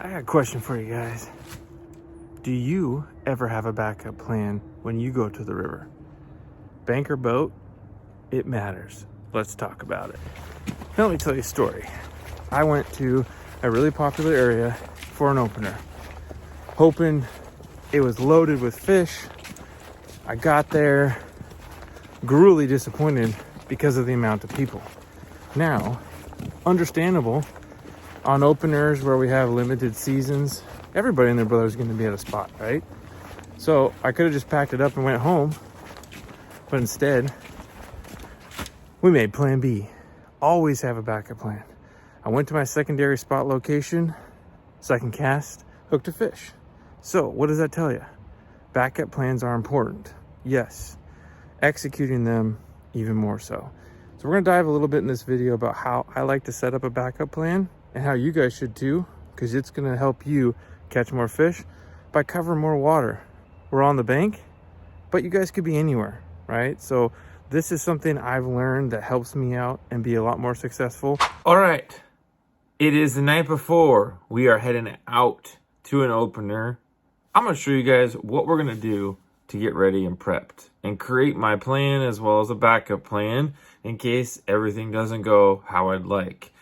I got a question for you guys. Do you ever have a backup plan when you go to the river? Bank or boat? It matters. Let's talk about it. Now, let me tell you a story. I went to a really popular area for an opener, hoping it was loaded with fish. I got there, gruelly disappointed because of the amount of people. Now, understandable, on openers where we have limited seasons, everybody and their brother is going to be at a spot, right? So I could have just packed it up and went home, but instead, we made plan B. Always have a backup plan. I went to my secondary spot location, second cast, hooked a fish. So what does that tell you? Backup plans are important. Yes. Executing them even more so. So we're going to dive a little bit in this video about how I like to set up a backup plan and how you guys should too, because it's going to help you catch more fish by covering more water. We're on the bank, but you guys could be anywhere, right? So this is something I've learned that helps me out and be a lot more successful. All right, it is the night before. We are heading out to an opener. I'm going to show you guys what we're going to do to get ready and prepped and create my plan as well as a backup plan in case everything doesn't go how I'd like.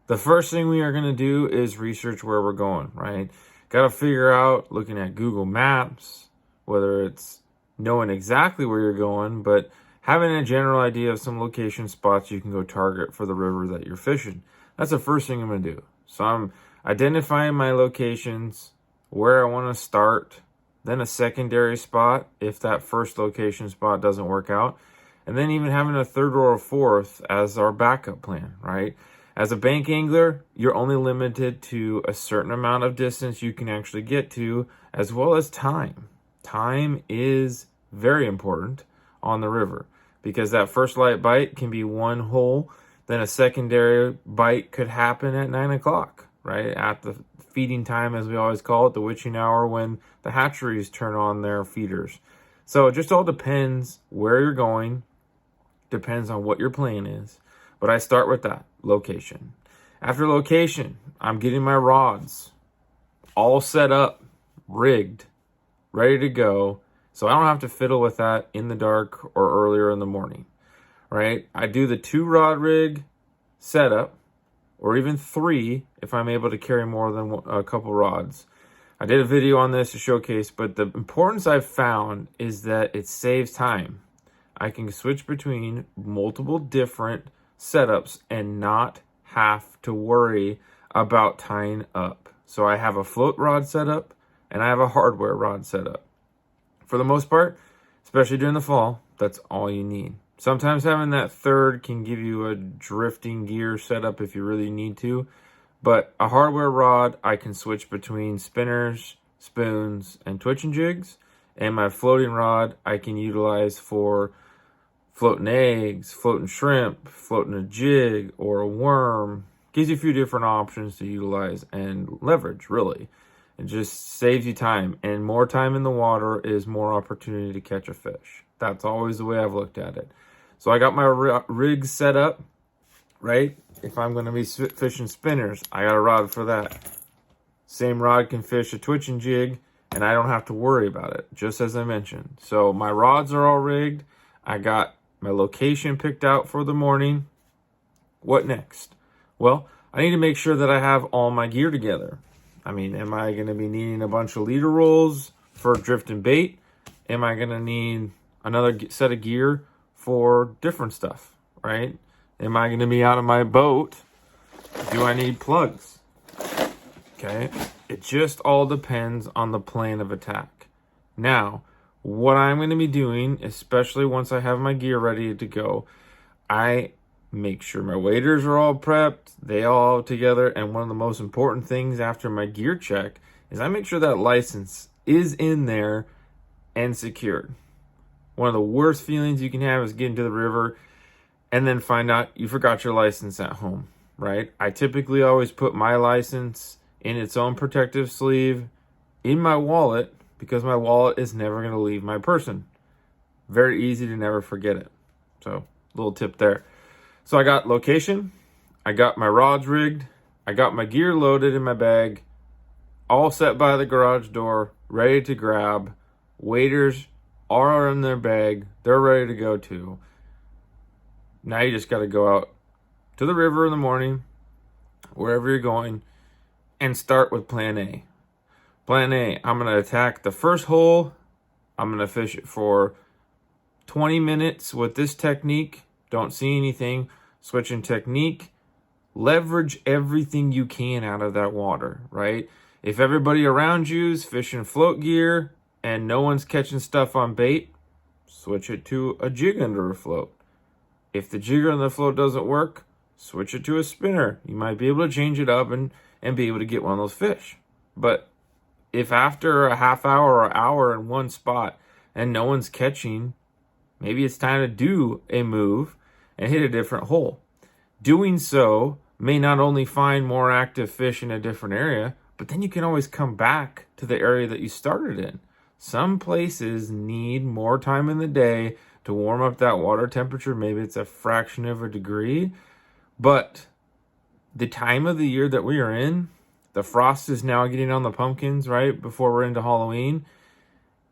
The first thing we are going to do is research where we're going, right? Got to figure out, looking at Google Maps, whether it's knowing exactly where you're going, but having a general idea of some location spots you can go target for the river that you're fishing. That's the first thing I'm going to do. So I'm identifying my locations, where I want to start, then a secondary spot if that first location spot doesn't work out, and then even having a third or a fourth as our backup plan, right? As a bank angler, you're only limited to a certain amount of distance you can actually get to, as well as time. Time is very important on the river because that first light bite can be one hole, then a secondary bite could happen at 9 o'clock, right? At the feeding time, as we always call it, the witching hour when the hatcheries turn on their feeders. So it just all depends where you're going, depends on what your plan is. But I start with that location. After location, I'm getting my rods all set up, rigged, ready to go. So I don't have to fiddle with that in the dark or earlier in the morning, right? I do the 2-rod rig setup, or even 3 if I'm able to carry more than a couple rods. I did a video on this to showcase, but the importance I've found is that it saves time. I can switch between multiple different setups and not have to worry about tying up. So I have a float rod setup and I have a hardware rod setup. For the most part, especially during the fall, that's all you need. Sometimes having that third can give you a drifting gear setup if you really need to, but a hardware rod, I can switch between spinners, spoons, and twitching jigs, and my floating rod I can utilize for floating eggs, floating shrimp, floating a jig or a worm. Gives you a few different options to utilize and leverage, really. It just saves you time, and more time in the water is more opportunity to catch a fish. That's always the way I've looked at it. So I got my rig set up, right? If I'm going to be fishing spinners, I got a rod for that. Same rod can fish a twitching jig, and I don't have to worry about it, just as I mentioned. So my rods are all rigged. I got my location picked out for the morning. What next? Well, I need to make sure that I have all my gear together. I mean, am I going to be needing a bunch of leader rolls for drifting bait? Am I going to need another set of gear for different stuff, right? Am I going to be out of my boat? Do I need plugs? Okay. It just all depends on the plan of attack. Now, what I'm going to be doing, especially once I have my gear ready to go, I make sure my waders are all prepped, they all together, and one of the most important things after my gear check is I make sure that license is in there and secured. One of the worst feelings you can have is getting to the river and then find out you forgot your license at home, right? I typically always put my license in its own protective sleeve in my wallet because my wallet is never going to leave my person. Very easy to never forget it. So, little tip there. So I got location, I got my rods rigged, I got my gear loaded in my bag, all set by the garage door, ready to grab. Waiters are in their bag. They're ready to go too. Now you just got to go out to the river in the morning, wherever you're going, and start with plan A. Plan A, I'm going to attack the first hole. I'm going to fish it for 20 minutes with this technique. Don't see anything. Switching technique. Leverage everything you can out of that water, right? If everybody around you is fishing float gear and no one's catching stuff on bait, switch it to a jig under a float. If the jigger on the float doesn't work, switch it to a spinner. You might be able to change it up and be able to get one of those fish. But if after a half hour or hour in one spot and no one's catching, maybe it's time to do a move and hit a different hole. Doing so may not only find more active fish in a different area, but then you can always come back to the area that you started in. Some places need more time in the day to warm up that water temperature. Maybe it's a fraction of a degree, but the time of the year that we are in, the frost is now getting on the pumpkins, right? Before we're into Halloween.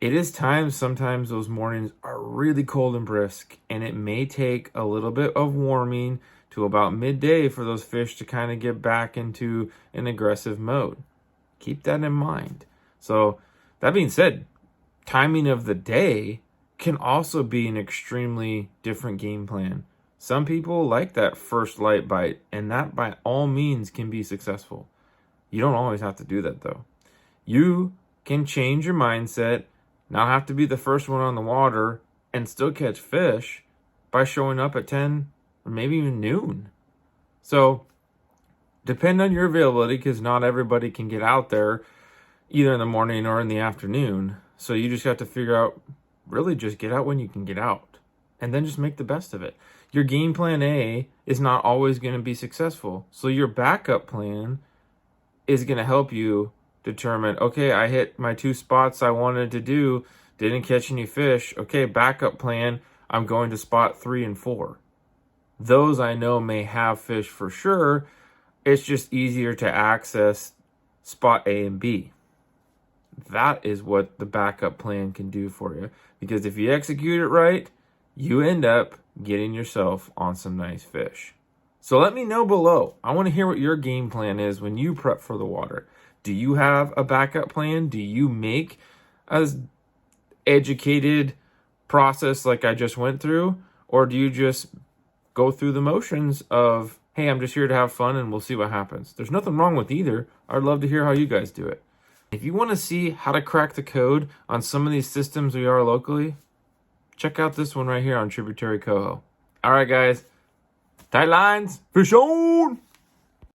It is time, sometimes those mornings are really cold and brisk, and it may take a little bit of warming to about midday for those fish to kind of get back into an aggressive mode. Keep that in mind. So that being said, timing of the day can also be an extremely different game plan. Some people like that first light bite, and that by all means can be successful. You don't always have to do that though. You can change your mindset, not have to be the first one on the water, and still catch fish by showing up at 10 or maybe even noon. So depend on your availability, because not everybody can get out there either in the morning or in the afternoon. So you just have to figure out, really just get out when you can get out, and then just make the best of it. Your game plan A is not always going to be successful. So your backup plan is going to help you determine, okay, I hit my 2 spots I wanted to do, didn't catch any fish. Okay, backup plan, I'm going to spot 3 and 4. Those I know may have fish for sure. It's just easier to access spot A and B. That is what the backup plan can do for you. Because if you execute it right, you end up getting yourself on some nice fish. So let me know below. I want to hear what your game plan is when you prep for the water. Do you have a backup plan? Do you make a educated process like I just went through? Or do you just go through the motions of, hey, I'm just here to have fun and we'll see what happens? There's nothing wrong with either. I'd love to hear how you guys do it. If you want to see how to crack the code on some of these systems we are locally, check out this one right here on Tributary Coho. All right, guys. Tight lines. Fish on!